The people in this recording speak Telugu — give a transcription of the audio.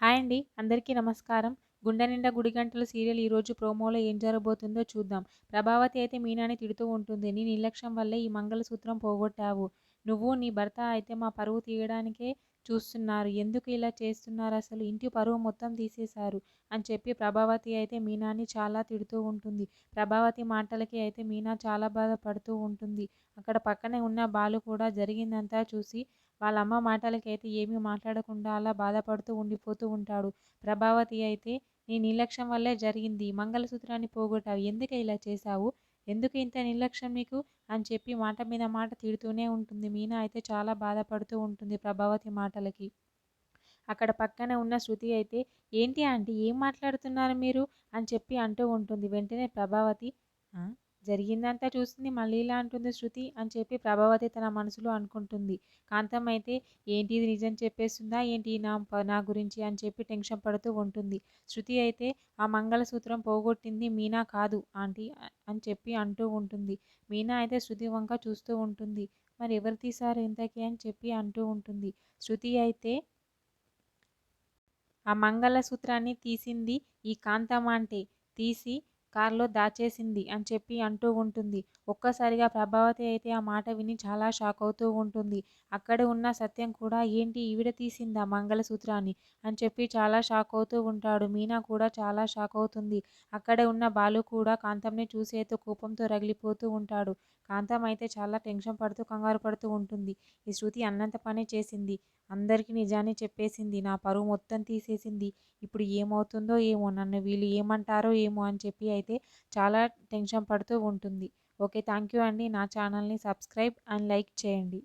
హాయ్ అండి. అందరికీ నమస్కారం. 'గుండె నిండా గుడిగంటలు' సీరియల్ ఈరోజు ప్రోమోలో ఏం జరగబోతుందో చూద్దాం. ప్రభావతి అయితే మీనాని తిడుతూ ఉంటుంది. నీ నిర్లక్ష్యం వల్లే ఈ మంగళసూత్రం పోగొట్టావు. నువ్వు నీ భర్త అయితే మా పరువు తీయడానికే చూస్తున్నారు. ఎందుకు ఇలా చేస్తున్నారసలు? ఇంటి పరువు మొత్తం తీసేశారు అని చెప్పి ప్రభావతి అయితే మీనాని చాలా తిడుతూ ఉంటుంది. ప్రభావతి మాటలకి అయితే మీనా చాలా బాధపడుతూ ఉంటుంది. అక్కడ పక్కనే ఉన్న బాలు కూడా జరిగిందంతా చూసి వాళ్ళమ్మ మాటలకైతే ఏమీ మాట్లాడకుండా అలా బాధపడుతూ ఉండిపోతూ ఉంటాడు. ప్రభావతి అయితే నీ నిర్లక్ష్యం వల్లే జరిగింది. మంగళసూత్రాన్ని పోగొట్టావు. ఎందుకే ఇలా చేశావు? ఎందుకు ఇంత నిర్లక్ష్యం నీకు? అని చెప్పి మాట మీద మాట తిడుతూనే ఉంటుంది. మీనా అయితే చాలా బాధపడుతూ ఉంటుంది ప్రభావతి మాటలకి. అక్కడ పక్కన ఉన్న శృతి అయితే ఏంటి ఆంటీ ఏం మాట్లాడుతున్నారు మీరు అని చెప్పి అంటూ ఉంటుంది. వెంటనే ప్రభావతి "ఆ? జరిగిందంతా చూసింది మళ్ళీ ఇలా అంటుంది శృతి అని చెప్పి ప్రభావతి తన మనసులో అనుకుంటుంది. కాంతం అయితే ఏంటి ఇది నిజం చెప్పేస్తుందా ఏంటి నా గురించి అని చెప్పి టెన్షన్ పడుతూ ఉంటుంది. శృతి అయితే ఆ మంగళసూత్రం పోగొట్టింది మీనా కాదు ఆంటీ అని చెప్పి అంటూ ఉంటుంది. మీనా అయితే శృతి వంక చూస్తూ ఉంటుంది. మరి ఎవరు తీశారు ఇంతకీ అని చెప్పి అంటూ ఉంటుంది. శృతి అయితే ఆ మంగళసూత్రాన్ని తీసింది ఈ కాంతమ్మ తీసి కారులో దాచేసింది అని చెప్పి అంటూ ఉంటుంది. ఒక్కసారిగా ప్రభావతి అయితే ఆ మాట విని చాలా షాక్ అవుతూ ఉంటుంది. అక్కడ ఉన్న సత్యం కూడా ఏంటి ఈవిడ తీసిందా మంగళసూత్రాన్ని అని చెప్పి చాలా షాక్ అవుతూ ఉంటాడు. మీనా కూడా చాలా షాక్ అవుతుంది. అక్కడే ఉన్న బాలు కూడా కాంతంని చూసి అయితే కోపంతో రగిలిపోతూ ఉంటాడు. కాంతం అయితే చాలా టెన్షన్ పడుతూ కంగారు పడుతూ ఉంటుంది. ఈ శృతి అన్నంత పని చేసింది. అందరికీ నిజాన్ని చెప్పేసింది. నా పరువు మొత్తం తీసేసింది. ఇప్పుడు ఏమవుతుందో ఏమో! నన్ను వీళ్ళు ఏమంటారో ఏమో! అని చెప్పి అయితే చాలా టెన్షన్ పడుతూ ఉంటుంది. ఓకే. థ్యాంక్ యూ అండి. నా ఛానల్‌ని సబ్స్క్రైబ్ అండ్ లైక్ చేయండి.